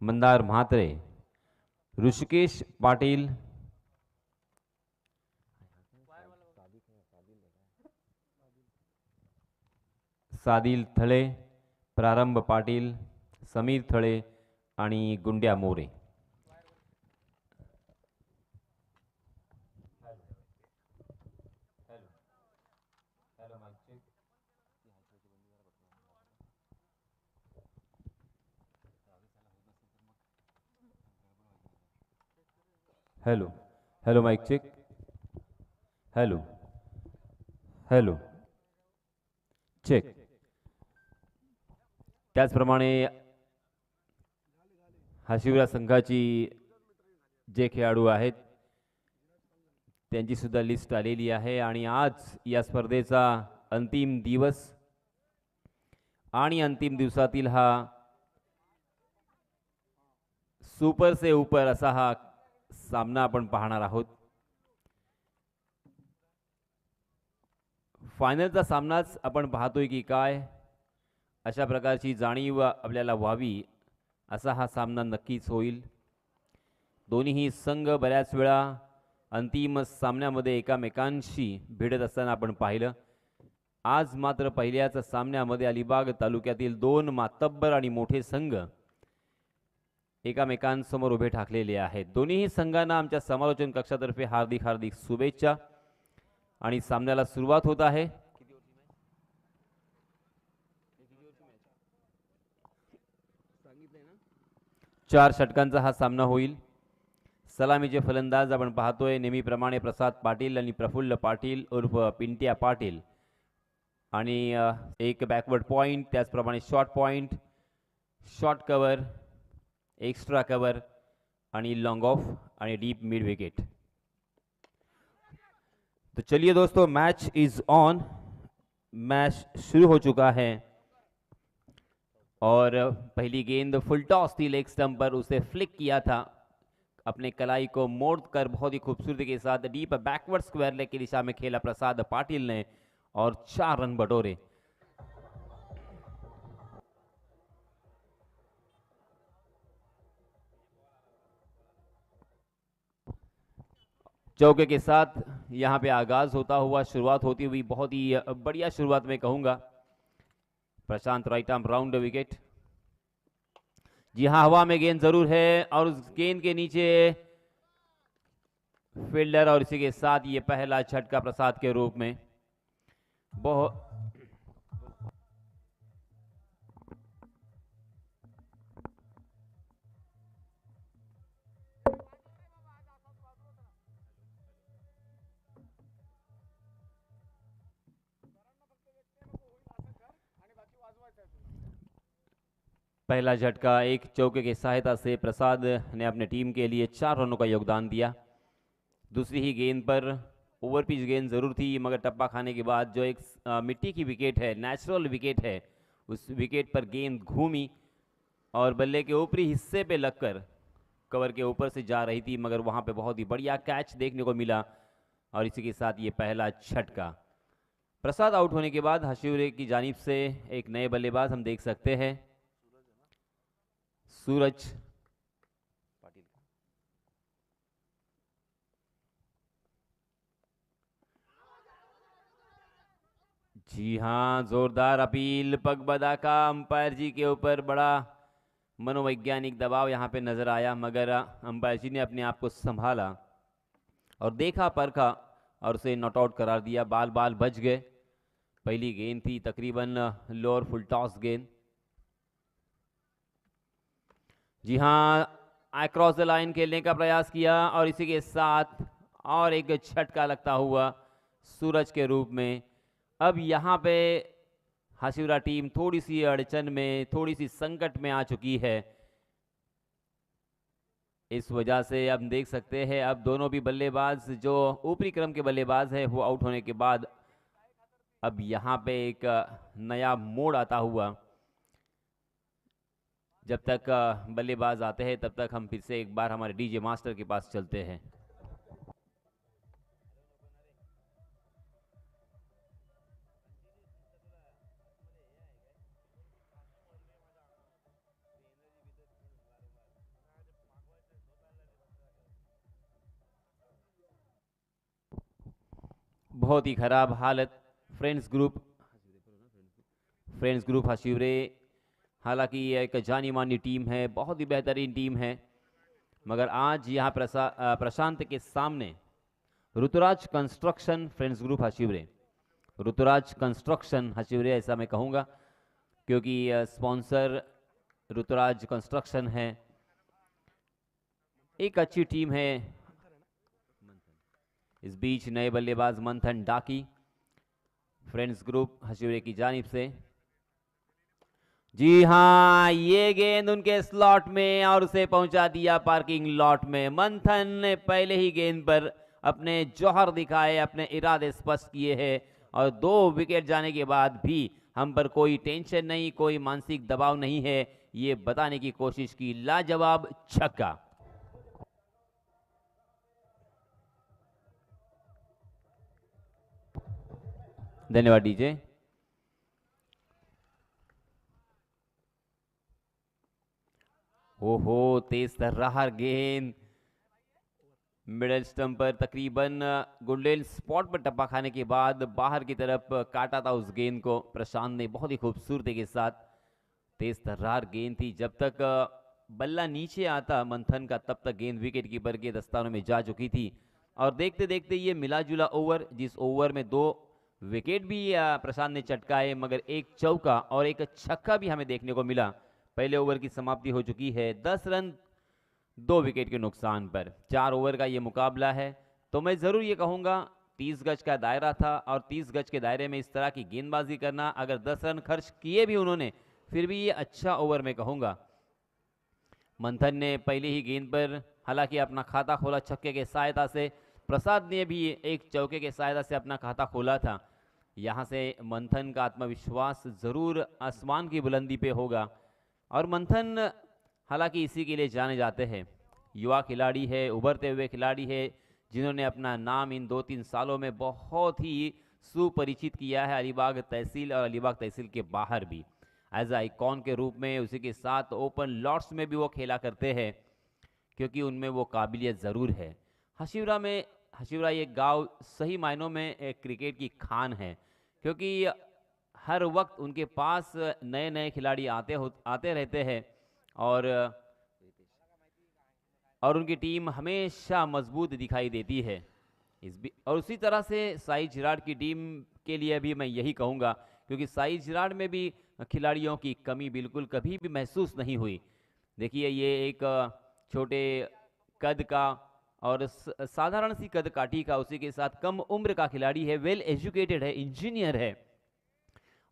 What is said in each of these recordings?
मंदार म्हात्रे, ऋषिकेश पाटील, सादिल थळे, प्रारंभ पाटील, समीर थळे आणि Gundya More. Hello hello mic check. Hello hello check. त्याचप्रमाणे हशिवरा संघाची जे खेळाडू आहेत त्यांची सुद्धा लिस्ट आलेली आहे आणि आज या स्पर्धेचा अंतिम दिवस आणि अंतिम दिवसातील हा सुपर से ऊपर असा हा सामना आपण पाहणार आहोत. फायनलचा सामनाच आपण पाहतोय की काय अशा प्रकारची जाणीव आपल्याला व्हावी असा हा सामना नक्कीच होईल. दोन्ही संघ बऱ्याच वेळा अंतिम सामन्यामध्ये एकामेकांशी भिडत असताना आपण पाहिलं. आज मात्र पहिल्याच सामन्यामध्ये अलिबाग तालुक्यातील दोन मातब्बर आणि मोठे संघ एकामेकांसमोर उभे ठाकलेले आहेत. दोन्ही संघांना आमच्या समालोचन कक्षातर्फे हार्दिक हार्दिक शुभेच्छा आणि सामन्याला सुरुवात होत आहे. 4 षटकांचा हा सामना होईल. सलामीचे फलंदाज आपण पाहतोय नेहमीप्रमाणे प्रसाद पाटील आणि प्रफुल्ल पाटील उर्फ पिंट्या पाटील आणि एक बॅकवर्ड पॉइंट, त्याचप्रमाणे short point, short cover, extra cover आणि लॉन्ग ऑफ आणि डीप मिड विकेट. तो चलिए दोस्तों, मैच इज ऑन. मैच शुरू हो चुका है और पहली गेंद फुल टॉस थी लेग स्टंप पर, उसे फ्लिक किया था अपने कलाई को मोड़कर बहुत ही खूबसूरती के साथ डीप बैकवर्ड स्क्वायर लेग की दिशा में खेला प्रसाद पाटिल ने और 4 रन बटोरे. चौके के साथ यहां पे आगाज होता हुआ, शुरुआत होती हुई बहुत ही बढ़िया शुरुआत में कहूंगा. प्रशांत राइट आर्म राउंड विकेट. जी हां, हवा में गेंद जरूर है और उस गेंद के नीचे फील्डर और इसी के साथ ये पहला झटका प्रसाद के रूप में. बहुत पहला झटका एक चौके की सहायता से प्रसाद ने अपने टीम के लिए 4 रनों का योगदान दिया. दूसरी ही गेंद पर ओवर पिच गेंद जरूर थी, मगर टप्पा खाने के बाद जो एक मिट्टी की विकेट है, नेचुरल विकेट है, उस विकेट पर गेंद घूमी और बल्ले के ऊपरी हिस्से पे लगकर कवर के ऊपर से जा रही थी, मगर वहां पे बहुत ही बढ़िया कैच देखने को मिला और इसी के साथ ये पहला झटका. प्रसाद आउट होने के बाद हशिवरे की जानिब से एक नए बल्लेबाज हम देख सकते हैं, सूरज पाटिल. जी हां, जोरदार अपील पगबदा का अंपायर जी के ऊपर बड़ा मनोवैज्ञानिक दबाव यहां पे नजर आया, मगर अंपायर जी ने अपने आप को संभाला और देखा परखा और उसे नॉट आउट करार दिया. बाल बाल बच गए. पहली गेंद थी तकरीबन लोअर फुल टॉस गेंद. जी हां, अक्रॉस द लाइन खेलने का प्रयास किया और इसी के साथ और एक झटका लगता हुआ सूरज के रूप में. अब यहां पे हशिवरा टीम थोड़ी सी अड़चन में, थोड़ी सी संकट में आ चुकी है. इस वजह से अब देख सकते हैं अब दोनों भी बल्लेबाज जो ऊपरी क्रम के बल्लेबाज हैं वो आउट होने के बाद अब यहां पे एक नया मोड़ आता हुआ. जब तक बल्लेबाज आते हैं तब तक हम फिर से एक बार हमारे डीजे मास्टर के पास चलते हैं. बहुत ही खराब हालत फ्रेंड्स ग्रुप हशिवरे। हालांकि ये एक जानी मानी टीम है, बहुत ही बेहतरीन टीम है, मगर आज यहाँ प्रशांत के सामने Rituraj construction friends group Hashivare, Rituraj construction Hashivare ऐसा मैं कहूँगा, क्योंकि स्पॉन्सर ऋतुराज कंस्ट्रक्शन है। एक अच्छी टीम है। इस बीच नए बल्लेबाज मंथन डाकी फ्रेंड्स ग्रुप हशिवरे की जानिब से। जी हां, ये गेंद उनके स्लॉट में और उसे पहुंचा दिया पार्किंग लॉट में। मंथन ने पहले ही गेंद पर अपने जौहर दिखाए, अपने इरादे स्पष्ट किए हैं और 2 विकेट जाने के बाद भी हम पर कोई टेंशन नहीं, कोई मानसिक दबाव नहीं है, ये बताने की कोशिश की। लाजवाब छक्का। धन्यवाद डीजे। ओहो, तेज तर्रार गेंद मिडल स्टंप पर तकरीबन गोल्डन स्पॉट पर टप्पा खाने के बाद बाहर की तरफ काटा था उस गेंद को प्रशांत ने बहुत ही खूबसूरती के साथ। तेज तर्रार गेंद थी, जब तक बल्ला नीचे आता मंथन का तब तक गेंद विकेट कीपर के दस्तानों में जा चुकी थी। और देखते देखते ये मिला जुला ओवर, जिस ओवर में 2 विकेट भी प्रशांत ने चटकाए, मगर एक चौका और एक छक्का भी हमें देखने को मिला। पहले ओवर की समाप्ति हो चुकी है 10 रन 2 विकेट के नुकसान पर। 4 ओवर का ये मुकाबला है, तो मैं ज़रूर ये कहूँगा 30 गज का दायरा था और 30 गज के दायरे में इस तरह की गेंदबाजी करना, अगर 10 रन खर्च किए भी उन्होंने, फिर भी ये अच्छा ओवर मैं कहूँगा। मंथन ने पहले ही गेंद पर हालांकि अपना खाता खोला छक्के के सहायता से, प्रसाद ने भी एक चौके के सहायता से अपना खाता खोला था। यहाँ से मंथन का आत्मविश्वास ज़रूर आसमान की बुलंदी पे होगा। और मंथन हालांकि इसी के लिए जाने जाते हैं, युवा खिलाड़ी है, उभरते हुए खिलाड़ी है, जिन्होंने अपना नाम इन 2-3 सालों में बहुत ही सुपरिचित किया है अलीबाग तहसील और अलीबाग तहसील के बाहर भी, एज आइकॉन के रूप में। उसी के साथ ओपन लॉट्स में भी वो खेला करते हैं, क्योंकि उनमें वो काबिलियत ज़रूर है। हशिवरा ये गांव सही मायनों में एक क्रिकेट की खान है, क्योंकि हर वक्त उनके पास नए नए खिलाड़ी आते रहते हैं और उनकी टीम हमेशा मजबूत दिखाई देती है। और उसी तरह से साई जिराड की टीम के लिए भी मैं यही कहूँगा, क्योंकि साई जिराड में भी खिलाड़ियों की कमी बिल्कुल कभी भी महसूस नहीं हुई। देखिए, ये एक छोटे कद का और साधारण सी कद काठी का, उसी के साथ कम उम्र का खिलाड़ी है, वेल एजुकेटेड है, इंजीनियर है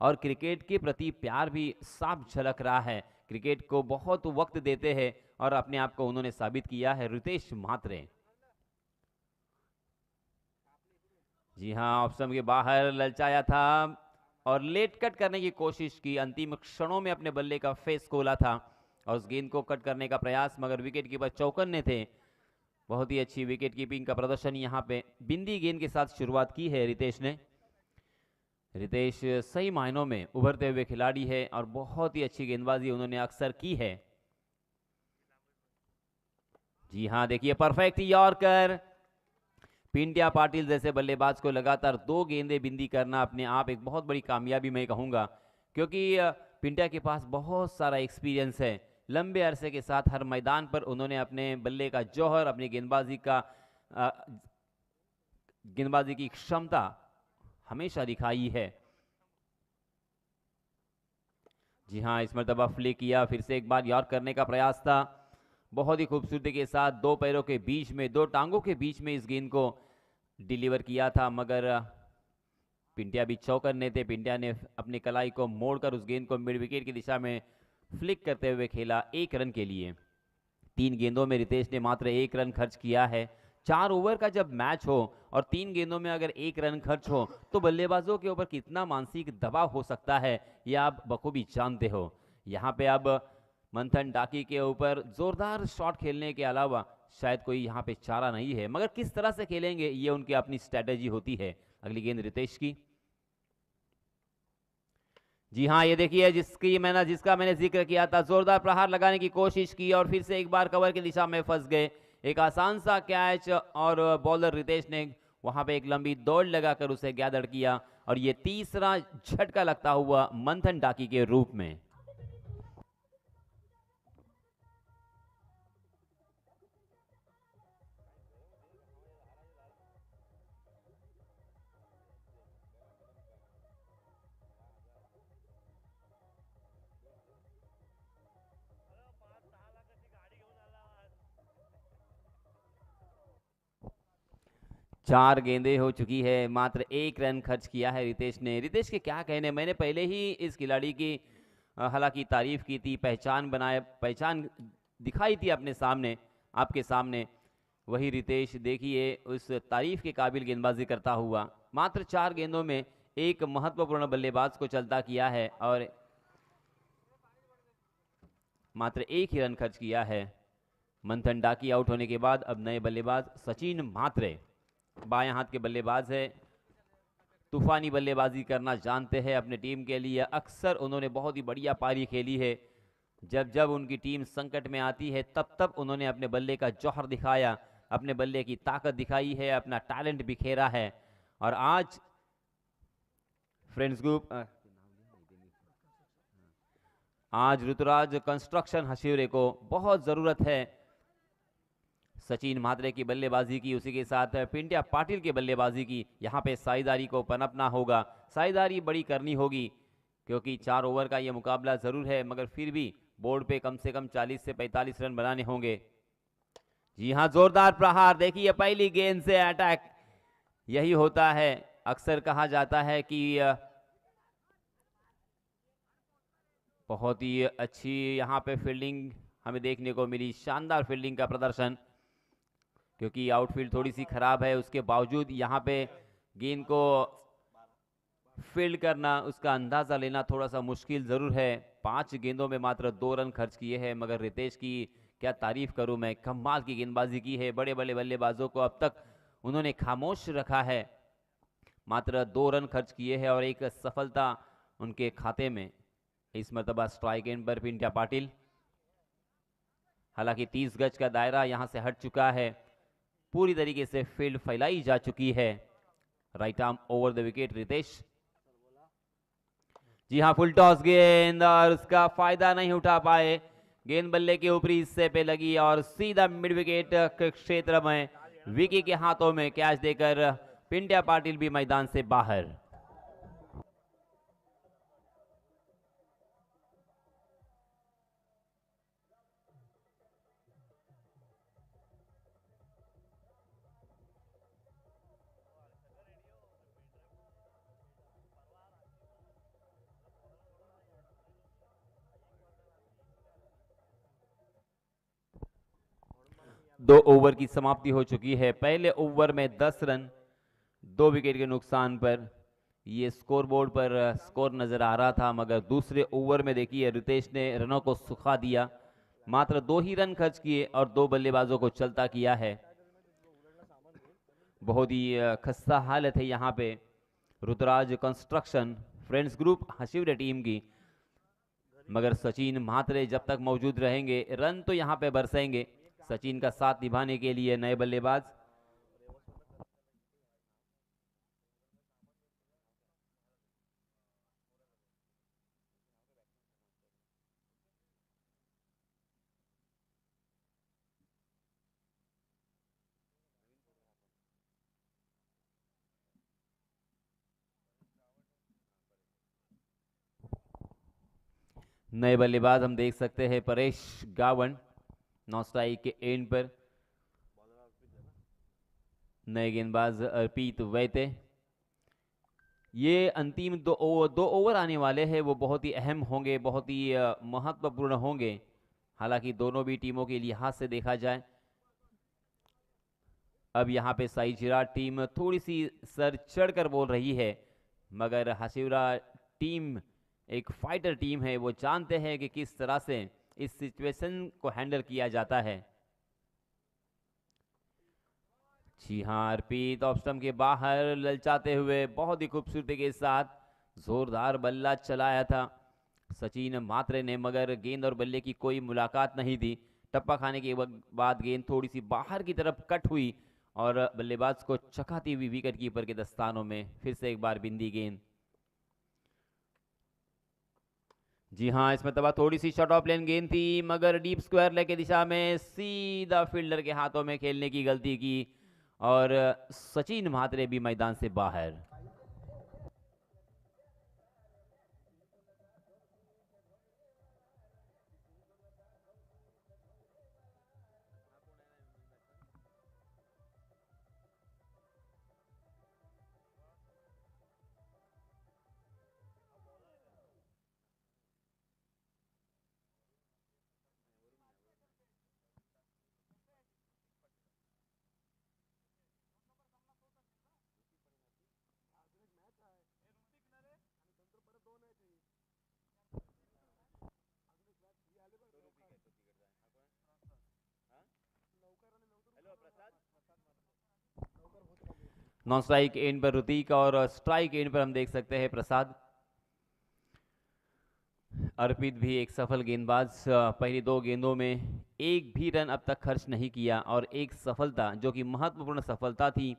और क्रिकेट के प्रति प्यार भी साफ झलक रहा है। क्रिकेट को बहुत वक्त देते हैं और अपने आप को उन्होंने साबित किया है। रितेश म्हात्रे, जी हां, ऑप्शन के बाहर ललचाया था और लेट कट करने की कोशिश की, अंतिम क्षणों में अपने बल्ले का फेस खोला था और उस गेंद को कट करने का प्रयास, मगर विकेट कीपर चौकन्ने थे। बहुत ही अच्छी विकेट कीपिंग का प्रदर्शन यहाँ पे बिंदी गेंद के साथ शुरुआत की है रितेश ने। रितेश सही मायनों में उभरते हुए खिलाड़ी है और बहुत ही अच्छी गेंदबाजी उन्होंने अक्सर की है। जी हां, देखिए परफेक्ट यॉर्कर। पिंटिया पाटिल जैसे बल्लेबाज को लगातार 2 गेंदें बिंदी करना अपने आप एक बहुत बड़ी कामयाबी मैं कहूंगा, क्योंकि पिंटिया के पास बहुत सारा एक्सपीरियंस है। लंबे अरसे के साथ हर मैदान पर उन्होंने अपने बल्ले का जौहर, अपनी गेंदबाजी की क्षमता हमेशा दिखाई है। जी हां, इस मरतबा फ्लिक किया, फिर से एक बार यॉर्क करने का प्रयास था, बहुत ही खूबसूरती के साथ 2 पैरों के बीच में, 2 टांगों के बीच में इस गेंद को डिलीवर किया था, मगर पिंटिया भी चौकन्ने थे। पिंटिया ने अपनी कलाई को मोड़कर उस गेंद को मिड विकेट की दिशा में फ्लिक करते हुए खेला 1 रन के लिए। 3 गेंदों में रितेश ने मात्र 1 रन खर्च किया है। 4 ओवर का जब मैच हो और 3 गेंदों में अगर 1 रन खर्च हो, तो बल्लेबाजों के ऊपर कितना मानसिक दबाव हो सकता है, यह आप बखूबी जानते हो। यहाँ पे अब मंथन डाकी के ऊपर जोरदार शॉट खेलने के अलावा शायद कोई यहाँ पे चारा नहीं है, मगर किस तरह से खेलेंगे ये उनकी अपनी स्ट्रेटेजी होती है। अगली गेंद रितेश की। जी हाँ, ये देखिए जिसका मैंने जिक्र किया था, जोरदार प्रहार लगाने की कोशिश की और फिर से एक बार कवर की दिशा में फंस गए। एक आसान सा कैच और बॉलर रितेश ने वहां पे एक लंबी दौड़ लगाकर उसे गैदर किया और ये तीसरा झटका लगता हुआ मंथन डाकी के रूप में। चार गेंदें हो चुकी है, मात्र 1 रन खर्च किया है रितेश ने। रितेश के क्या कहने, मैंने पहले ही इस खिलाड़ी की हालांकि तारीफ की थी, पहचान दिखाई थी अपने सामने, आपके सामने। वही रितेश देखिए उस तारीफ के काबिल गेंदबाजी करता हुआ मात्र 4 गेंदों में एक महत्वपूर्ण बल्लेबाज को चलता किया है और मात्र 1 ही रन खर्च किया है। मंथन डाकी आउट होने के बाद अब नए बल्लेबाज सचिन म्हात्रे, बाएं हाथ के बल्लेबाज है, तूफानी बल्लेबाजी करना जानते हैं अपने टीम के लिए। अक्सर उन्होंने बहुत ही बढ़िया पारी खेली है, जब जब उनकी टीम संकट में आती है तब तब उन्होंने अपने बल्ले का जौहर दिखाया, अपने बल्ले की ताकत दिखाई है, अपना टैलेंट बिखेरा है। और आज फ्रेंड्स ग्रुप आज ऋतुराज कंस्ट्रक्शन हसीरे को बहुत जरूरत है सचिन म्हात्रे की बल्लेबाजी की, उसी के साथ पिंट्या पाटिल की बल्लेबाजी की। यहाँ पे साझेदारी को पनपना होगा, साझेदारी बड़ी करनी होगी, क्योंकि 4 ओवर का ये मुकाबला जरूर है, मगर फिर भी बोर्ड पे कम से कम 40 से 45 रन बनाने होंगे। जी हाँ, जोरदार प्रहार, देखिए पहली गेंद से अटैक, यही होता है। अक्सर कहा जाता है कि बहुत ही अच्छी यहाँ पे फील्डिंग हमें देखने को मिली, शानदार फील्डिंग का प्रदर्शन, क्योंकि आउटफील्ड थोड़ी सी खराब है, उसके बावजूद यहाँ पे गेंद को फील्ड करना, उसका अंदाजा लेना थोड़ा सा मुश्किल जरूर है। 5 गेंदों में मात्र 2 रन खर्च किए हैं, मगर रितेश की क्या तारीफ करूं मैं, कमाल की गेंदबाजी की है। बड़े बड़े बल्लेबाजों को अब तक उन्होंने खामोश रखा है, मात्र 2 रन खर्च किए हैं और एक सफलता उनके खाते में। इस मरतबा स्ट्राइक एंड पर पिंट्या पाटिल, हालांकि 30 गज का दायरा यहां से हट चुका है, पूरी तरीके से फील्ड फैलाई जा चुकी है। Right arm over the wicket Ritesh, जी हां, फुल टॉस गेंद और उसका फायदा नहीं उठा पाए, गेंद बल्ले के ऊपरी हिस्से पे लगी और सीधा मिड विकेट के क्षेत्र में विकी के हाथों में कैच देकर पिंट्या पाटिल भी मैदान से बाहर। दो ओवर की समाप्ति हो चुकी है। पहले ओवर में 10 रन 2 विकेट के नुकसान पर ये स्कोरबोर्ड पर स्कोर नजर आ रहा था, मगर दूसरे ओवर में देखिए रितेश ने रनों को सुखा दिया, मात्र 2 ही रन खर्च किए और 2 बल्लेबाजों को चलता किया है। बहुत ही खस्ता हालत है यहाँ पे Rituraj construction friends group Hasire team की, मगर सचिन म्हात्रे जब तक मौजूद रहेंगे रन तो यहाँ पे बरसेंगे। सचिन का साथ निभाने के लिए नए बल्लेबाज हम देख सकते हैं परेश गावन नॉस्ट्राइक के एंड पर, नए गेंदबाज अर्पित वैते। ये अंतिम दो ओवर आने वाले हैं, वो बहुत ही अहम होंगे, बहुत ही महत्वपूर्ण होंगे। हालांकि दोनों भी टीमों के लिहाज से देखा जाए, अब यहाँ पे साई चिराग टीम थोड़ी सी सर चढ़कर बोल रही है, मगर हसीरा टीम एक फाइटर टीम है, वो जानते हैं कि किस तरह से इस सिचुएशन को हैंडल किया जाता है। जी हाँ, अर्पित ऑफ स्टंप के बाहर ललचाते हुए बहुत ही खूबसूरती के साथ जोरदार बल्ला चलाया था सचिन म्हात्रे ने, मगर गेंद और बल्ले की कोई मुलाकात नहीं थी। टप्पा खाने के बाद गेंद थोड़ी सी बाहर की तरफ कट हुई और बल्लेबाज को चकाती हुई विकेट कीपर के दस्तानों में फिर से एक बार बिंदी गेंद। जी हाँ, इसमें तबा थोड़ी सी शॉर्ट ऑफ लेन गेंद थी, मगर डीप स्क्वायर लेग की दिशा में सीधा फील्डर के हाथों में खेलने की गलती की और सचिन म्हात्रे भी मैदान से बाहर। नॉन स्ट्राइक एंड पर ऋतिक और स्ट्राइक एंड पर हम देख सकते हैं प्रसाद। अर्पित भी एक सफल गेंदबाज, पहली 2 गेंदों में एक भी रन अब तक खर्च नहीं किया और एक सफलता जो कि महत्वपूर्ण सफलता थी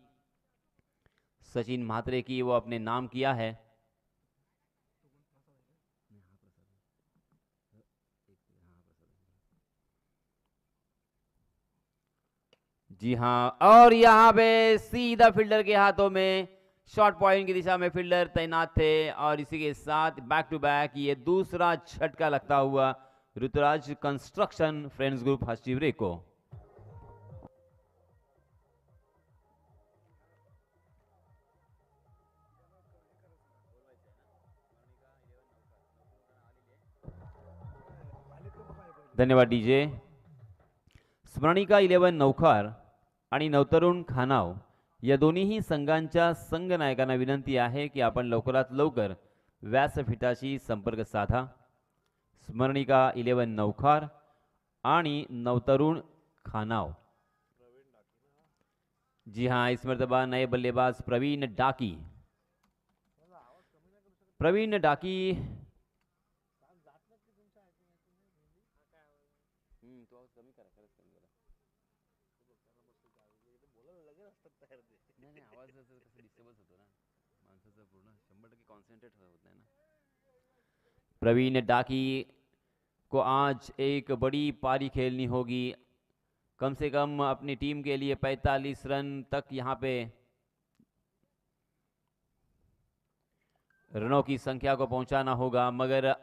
सचिन म्हात्रे की, वो अपने नाम किया है। जी हाँ, और यहाँ पे सीधा फील्डर के हाथों में शॉर्ट पॉइंट की दिशा में फील्डर तैनात थे और इसी के साथ बैक टू बैक ये दूसरा झटका लगता हुआ ऋतुराज कंस्ट्रक्शन फ्रेंड्स ग्रुप हस्तिवरे को। धन्यवाद डीजे। स्मरणिका 11 नौखार आणि नवतरुण खानाव या दोन्हीही संघांच्या संघनायकांना विनंती आहे की आपण लवकरात लवकर व्यासपीठाशी संपर्क साधा। स्मरणिका 11 नौखार आणि नवतरुण खानाव। जी हाँ, इस मरतबा नए बल्लेबाज प्रवीण डाकी। प्रवीण डाकी प्रवीण डाकी को आज एक बड़ी पारी खेलनी होगी, कम से कम अपनी टीम के लिए 45 रन तक यहाँ पे रनों की संख्या को पहुंचाना होगा। मगर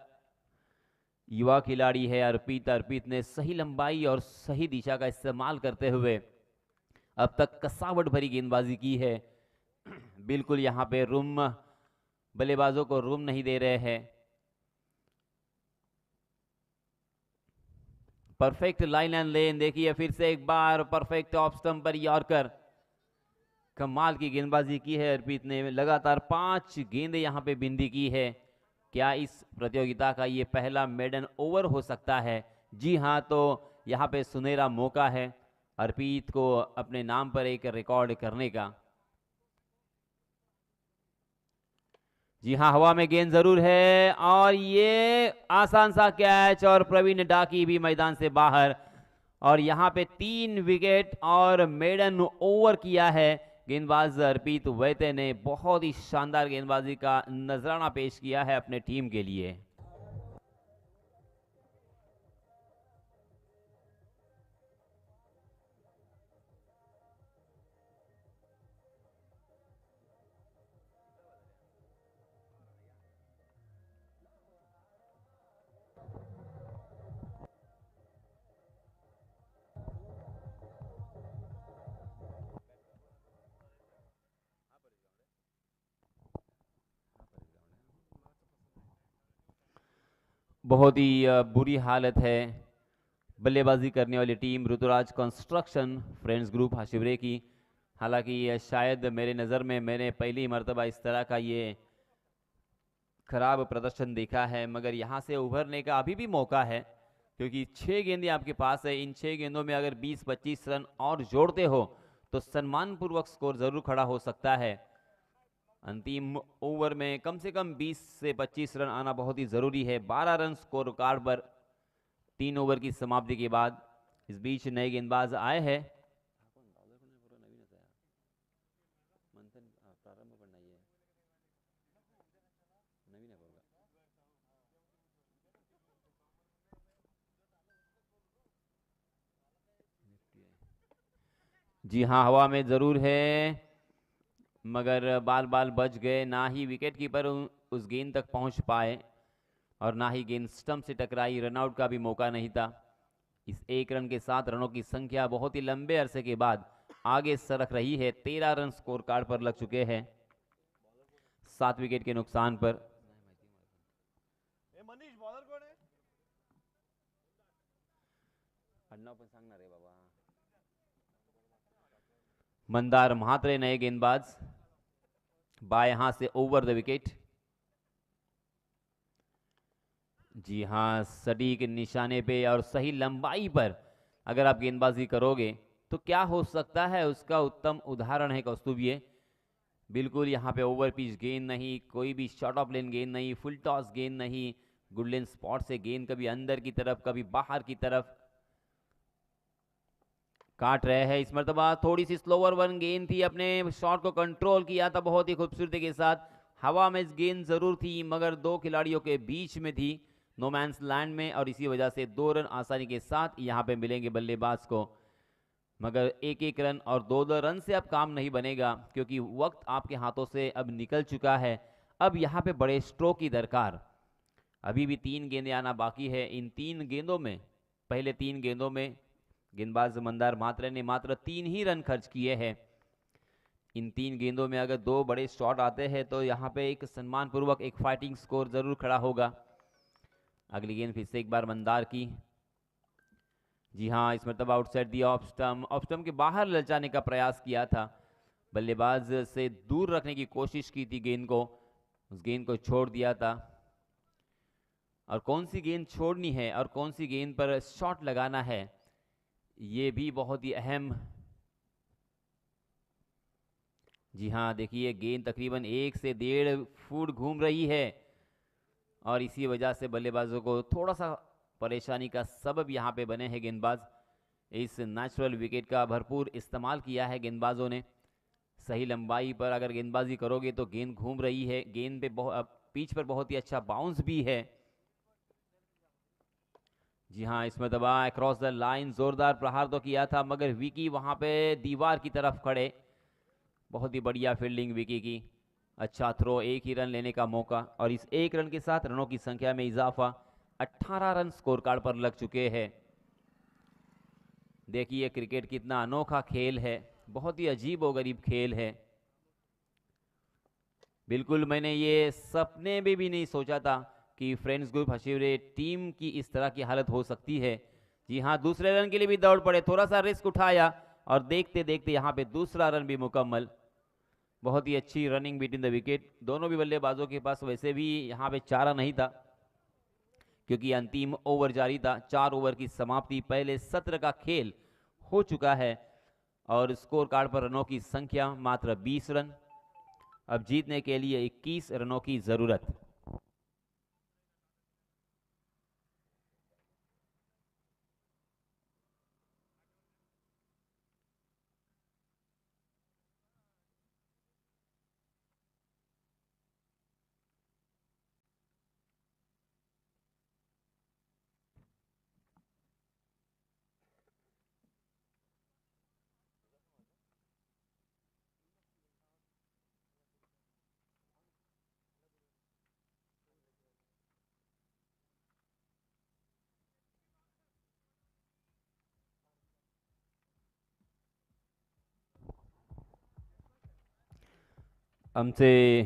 युवा खिलाड़ी है अर्पित ने सही लंबाई और सही दिशा का इस्तेमाल करते हुए अब तक कसावट भरी गेंदबाजी की है। बिल्कुल यहाँ पे रूम बल्लेबाजों को रूम नहीं दे रहे हैं। परफेक्ट लाइन एंड लेन, देखिए फिर से एक बार परफेक्ट ऑफ स्टंप पर यॉर्कर। कमाल की गेंदबाजी की है अर्पित ने, लगातार 5 गेंदें यहां पे बिंदी की है। क्या इस प्रतियोगिता का ये पहला मेडन ओवर हो सकता है? जी हां, तो यहां पे सुनहरा मौका है अर्पित को अपने नाम पर एक रिकॉर्ड करने का। जी हां, हवा में गेंद जरूर है और ये आसान सा कैच और प्रवीण डाकी भी मैदान से बाहर। और यहां पे 3 विकेट और मेडन ओवर किया है गेंदबाज अर्पित वैद्य ने। बहुत ही शानदार गेंदबाजी का नजराना पेश किया है अपने टीम के लिए। बहुत ही बुरी हालत है बल्लेबाजी करने वाली team Rituraj construction friends group Hastivare की। हालांकि शायद मेरे नज़र में मैंने पहली मर्तबा इस तरह का ये खराब प्रदर्शन देखा है, मगर यहाँ से उभरने का अभी भी मौका है क्योंकि 6 गेंदें आपके पास है। इन 6 गेंदों में अगर 20-25 रन और जोड़ते हो तो सम्मानपूर्वक स्कोर जरूर खड़ा हो सकता है। अंतिम ओवर में कम से कम 20 से 25 रन आना बहुत ही जरूरी है। 12 रन स्कोर कार्ड पर 3 ओवर की समाप्ति के बाद। इस बीच नए गेंदबाज आए हैं। जी हाँ, हवा में ज़रूर है, मगर बाल बाल बच गए। ना ही विकेट कीपर उस गेंद तक पहुंच पाए और ना ही गेंद स्टंप से टकराई। रनआउट का भी मौका नहीं था। इस एक रन के साथ रनों की संख्या बहुत ही लंबे अरसे के बाद आगे सरक रही है। 13 रन स्कोर कार्ड पर लग चुके हैं 7 विकेट के नुकसान पर। मनीष बॉलर कौन है? मंदार महात्रे नए गेंदबाज, बाएं हाथ से ओवर द विकेट। जी हाँ, सटीक निशाने पे और सही लंबाई पर अगर आप गेंदबाजी करोगे तो क्या हो सकता है, उसका उत्तम उदाहरण है कौस्तुभ। ये बिल्कुल यहाँ पे ओवर पिच गेंद नहीं, कोई भी शॉर्ट ऑफ लेन गेंद नहीं, फुल टॉस गेंद नहीं, गुड लेन स्पॉट से गेंद कभी अंदर की तरफ कभी बाहर की तरफ काट रहे हैं। इस मरतबा थोड़ी सी स्लोअर वन गेंद थी, अपने शॉट को कंट्रोल किया था बहुत ही खूबसूरती के साथ। हवा में गेंद जरूर थी मगर दो खिलाड़ियों के बीच में थी, नो मैंस लैंड में, और इसी वजह से 2 रन आसानी के साथ यहाँ पे मिलेंगे बल्लेबाज को। मगर एक एक रन और 2-2 रन से अब काम नहीं बनेगा, क्योंकि वक्त आपके हाथों से अब निकल चुका है। अब यहाँ पे बड़े स्ट्रोक की दरकार। अभी भी 3 गेंदें आना बाकी है। इन 3 गेंदों में, पहले 3 गेंदों में गेंदबाज मंदार महात्रे ने मात्र 3 ही रन खर्च किए हैं। इन 3 गेंदों में अगर 2 बड़े शॉट आते हैं तो यहाँ पे एक सम्मानपूर्वक एक फाइटिंग स्कोर जरूर खड़ा होगा। अगली गेंद फिर से एक बार मंदार की। जी हाँ, इस मतलब आउटसाइड दिया ऑफ स्टंप के बाहर ललचाने का प्रयास किया था, बल्लेबाज से दूर रखने की कोशिश की थी गेंद को, उस गेंद को छोड़ दिया था। और कौन सी गेंद छोड़नी है और कौन सी गेंद पर शॉट लगाना है, ये भी बहुत ही अहम। जी हाँ, देखिए गेंद तकरीबन 1 से 1.5 फुट घूम रही है और इसी वजह से बल्लेबाजों को थोड़ा सा परेशानी का सबब यहाँ पे बने हैं गेंदबाज। इस नेचुरल विकेट का भरपूर इस्तेमाल किया है गेंदबाजों ने। सही लंबाई पर अगर गेंदबाजी करोगे तो गेंद घूम रही है, गेंद पे पिच पर बहुत ही अच्छा बाउंस भी है। जी हाँ, इसमें दबा अक्रॉस द लाइन जोरदार प्रहार तो किया था, मगर विकी वहां पे दीवार की तरफ खड़े। बहुत ही बढ़िया फील्डिंग विकी की, अच्छा थ्रो, एक ही रन लेने का मौका और इस एक रन के साथ रनों की संख्या में इजाफा। 18 रन स्कोर कार्ड पर लग चुके हैं। देखिए क्रिकेट कितना अनोखा खेल है, बहुत ही अजीब और गरीब खेल है। बिल्कुल मैंने ये सपने में भी नहीं सोचा था कि फ्रेंड्स ग्रुप हशीवरे टीम की इस तरह की हालत हो सकती है। जी हाँ, दूसरे रन के लिए भी दौड़ पड़े, थोड़ा सा रिस्क उठाया और देखते देखते यहाँ पे दूसरा रन भी मुकम्मल। बहुत ही अच्छी रनिंग बिटवीन द विकेट। दोनों भी बल्लेबाजों के पास वैसे भी यहाँ पे चारा नहीं था, क्योंकि अंतिम ओवर जारी था। 4 ओवर की समाप्ति, पहले सत्र का खेल हो चुका है और स्कोर कार्ड पर रनों की संख्या मात्र 20 रन। अब जीतने के लिए 21 रनों की जरूरत। आमचे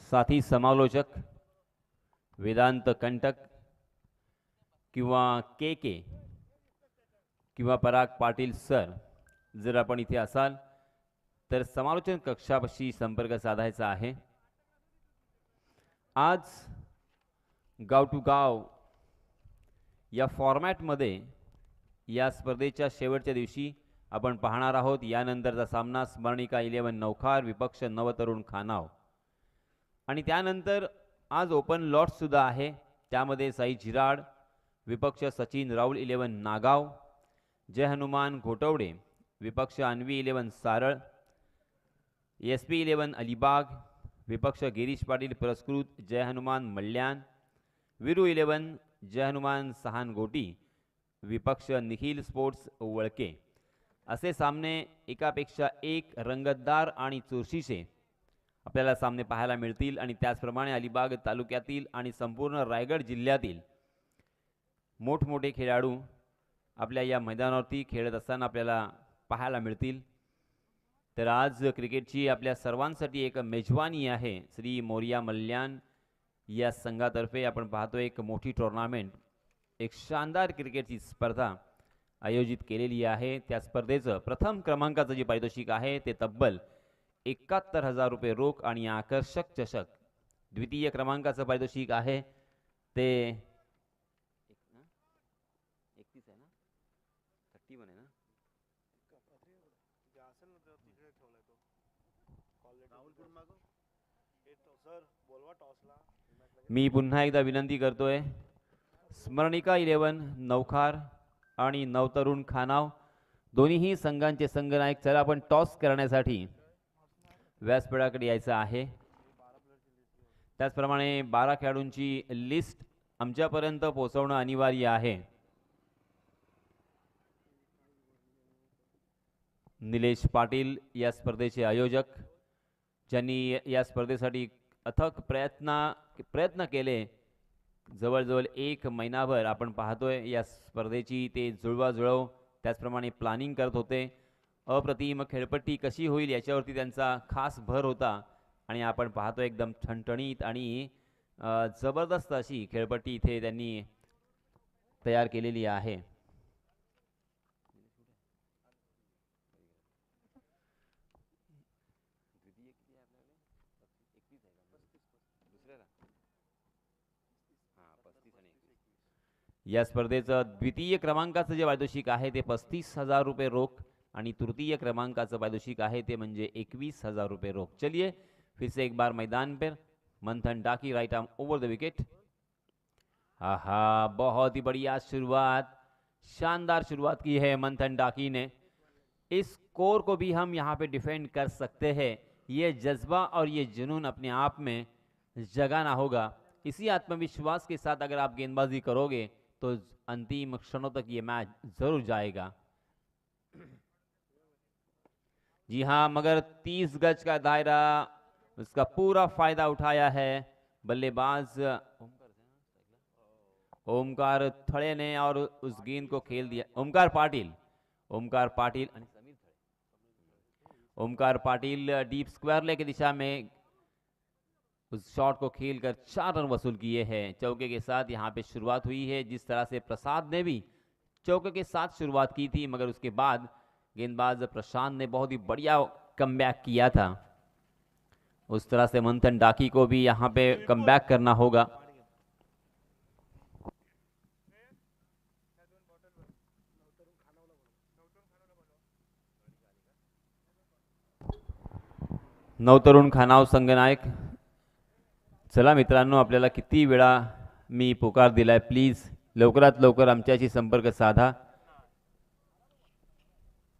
साथी समालोचक वेदांत कंटक किंवा के किंवा पराग पाटील सर, जर आपण इथे असाल तर समालोचन कक्षापाशी संपर्क साधायचा आहे। आज गाव टू गाव या फॉर्मॅटमध्ये या स्पर्धेच्या शेवटच्या दिवशी आपण पाहणार आहोत यानंतरचा सामना स्मरणिका 11 नौखार विपक्ष नवतरुण खानाव, आणि त्यानंतर आज ओपन लॉट सुद्धा आहे, त्यामध्ये साई झिराड विपक्ष सचिन राहुल 11 नागाव, जय हनुमान घोटवडे विपक्ष अन्वी 11 सारळ, एसपी 11 अलिबाग विपक्ष गिरीश पाटील पुरस्कृत जय हनुमान मल्याण, वीरू 11 जय हनुमान सहान गोटी विपक्ष निखिल स्पोर्ट्स वळके। असे सामने एकापेक्षा एक रंगतदार आणि चुरशीचे आपल्याला सामने पाहायला मिळतील आणि त्याचप्रमाणे अलिबाग तालुक्यातील आणि संपूर्ण रायगड जिल्ह्यातील मोठमोठे खेळाडू आपल्या या मैदानावरती खेळत असताना आपल्याला पाहायला मिळतील. तर आज क्रिकेटची आपल्या सर्वांसाठी एक मेजवानी आहे. श्री मोरिया मल्याण या संघातर्फे आपण पाहतो एक मोठी टुर्नामेंट, एक शानदार क्रिकेटची स्पर्धा आयोजित केलेली आहे. त्या स्पर्धेचं प्रथम क्रमांकाचं जे पारितोषिक आहे ते तब्बल 71,000 रुपये रोख आणि आकर्षक चषक. द्वितीय क्रमांकाचं पारितोषिक आहे ते 31 आहे ना, 31 आहे ना. मी पुन्हा एकदा विनंती करतोय, स्मरणिका 11 नौखार आणि नवतरुण खानाव दोन्हीही संघांचे संघनायक चला आपण टॉस करण्यासाठी व्यासपीठाकडे यायचं आहे. त्याचप्रमाणे 12 खेळाडूंची लिस्ट आमच्यापर्यंत पोहोचवणं अनिवार्य आहे. निलेश पाटील या स्पर्धेचे आयोजक, ज्यांनी या स्पर्धेसाठी अथक प्रयत्न केले. जवळजवळ एक महिनाभर आपण पाहतोय या स्पर्धेची ते जुळवाजुळव त्याचप्रमाणे प्लॅनिंग करत होते. अप्रतिम खेळपट्टी कशी होईल याच्यावरती त्यांचा खास भर होता आणि आपण पाहतो एकदम ठणठणीत आणि जबरदस्त अशी खेळपट्टी इथे त्यांनी तयार केलेली आहे. या स्पर्धेचं द्वितीय क्रमांकाचं जे पारितोषिक आहे ते 35,000 रुपये रोख आणि तृतीय क्रमांकाचं पारितोषिक आहे ते म्हणजे 21,000 रुपये रोख. चलिए फिर से एक बार मैदान पर Manthan Daki right arm over the wicket. आहा, बहुत ही बढ़िया शुरुआत, शानदार शुरुआत की है मंथन डाकी ने. इस स्कोर को भी हम यहाँ पे डिफेंड कर सकते हैं. ये जज्बा और ये जुनून अपने आप में जगाना होगा. इसी आत्मविश्वास के साथ अगर आप गेंदबाजी करोगे तो अंतिम क्षणों तक ये मैच जरूर जाएगा. जी हाँ, मगर 30 गज का दायरा, उसका पूरा फायदा उठाया है बल्लेबाज ओमकार थड़े ने और उस गेंद को खेल दिया. ओमकार पाटिल डीप स्क्वायर ले की दिशा में उस शॉट को खेलकर 4 रन वसूल किए हैं. चौके के साथ यहाँ पे शुरुआत हुई है. जिस तरह से प्रसाद ने भी चौके के साथ शुरुआत की थी, मगर उसके बाद गेंदबाज प्रशांत ने बहुत ही बढ़िया कमबैक किया था. उस तरह से मंथन डाकी को भी यहाँ पे कमबैक करना होगा. नवतरुण खानाव संघनायक. चला मित्रांनो, आपल्याला किती वेळा मी पुकार दिलाय, प्लीज लवकरात लवकर आमच्याशी संपर्क साधा.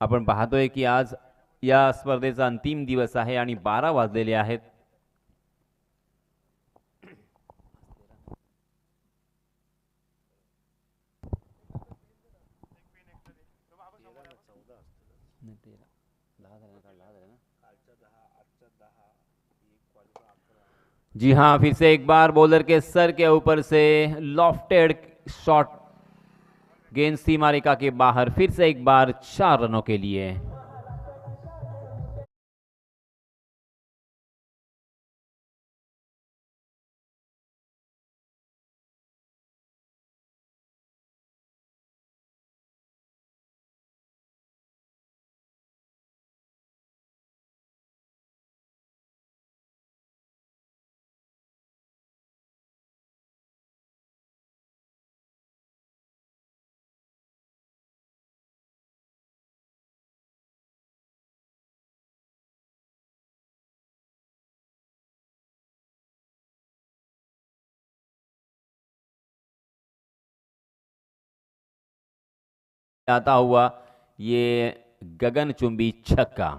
आपण पाहतोय की आज या स्पर्धेचा अंतिम दिवस आहे आणि 12 वाजलेले आहेत. जी हाँ, फिर से एक बार बॉलर के सर के ऊपर से लॉफ्टेड शॉट, गेंद सीमा रेखा के बाहर. फिर से एक बार 4 रनों के लिए. आता हुआ ये गगनचुंबी छक्का.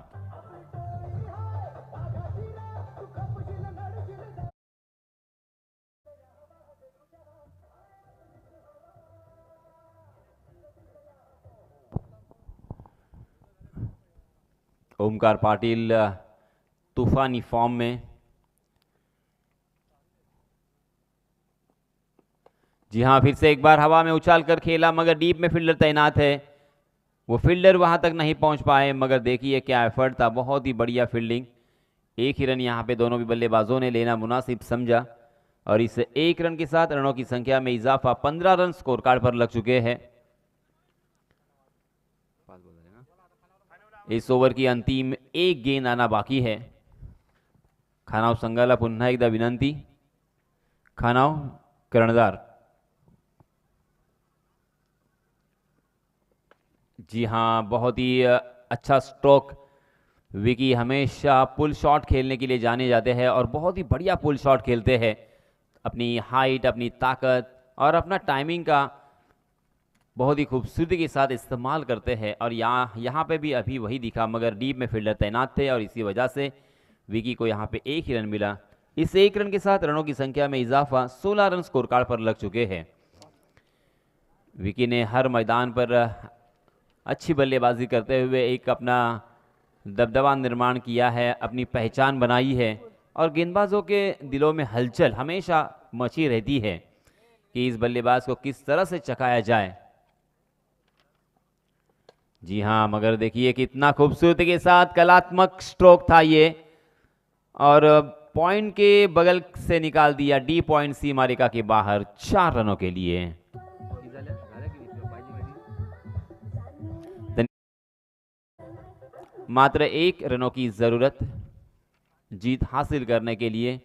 ओमकार पाटिल तूफानी फॉर्म में। जी हाँ, फिर से एक बार हवा में उछाल कर खेला, मगर डीप में फील्डर तैनात है, वो फील्डर वहां तक नहीं पहुंच पाए। मगर देखिए क्या एफर्ट था, बहुत ही बढ़िया फील्डिंग। एक ही रन यहां पे दोनों भी बल्लेबाजों ने लेना मुनासिब समझा, और इस एक रन के साथ रनों की संख्या में इजाफा, 15 रन स्कोर कार्ड पर लग चुके हैं। इस ओवर की अंतिम एक गेंद आना बाकी है। खानाव संघाला पुन्हा एकदा विनंती, खानाव कर्णधार। जी हाँ, बहुत ही अच्छा स्ट्रोक। विकी हमेशा पुल शॉट खेलने के लिए जाने जाते हैं और बहुत ही बढ़िया पुल शॉट खेलते हैं। अपनी हाइट, अपनी ताकत और अपना टाइमिंग का बहुत ही खूबसूरती के साथ इस्तेमाल करते हैं। और यहाँ पे भी अभी वही दिखा, मगर डीप में फील्डर तैनात थे और इसी वजह से विकी को यहाँ पे एक ही रन मिला। इस एक रन के साथ रनों की संख्या में इजाफा, 16 रन स्कोर कार्ड पर लग चुके हैं। विकी ने हर मैदान पर अच्छी बल्लेबाजी करते हुए एक अपना दबदबा निर्माण किया है, अपनी पहचान बनाई है, और गेंदबाजों के दिलों में हलचल हमेशा मची रहती है कि इस बल्लेबाज को किस तरह से चकाया जाए। जी हाँ, मगर देखिए कितना खूबसूरती के साथ कलात्मक स्ट्रोक था ये, और पॉइंट के बगल से निकाल दिया, डी पॉइंट सीमा रेखा के बाहर 4 रनों के लिए। मात्र 1 रनों की जरूरत जीत हासिल करने के लिए।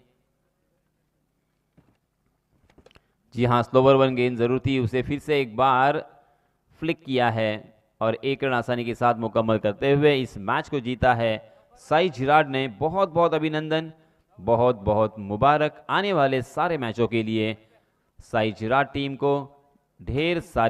जी हाँ, स्लोवर वन गेंद जरूर थी, उसे फिर से एक बार फ्लिक किया है और 1 रन आसानी के साथ मुकम्मल करते हुए इस मैच को जीता है साई जिराड ने। बहुत बहुत अभिनंदन, बहुत बहुत मुबारक आने वाले सारे मैचों के लिए साई जिराड टीम को। ढेर सारी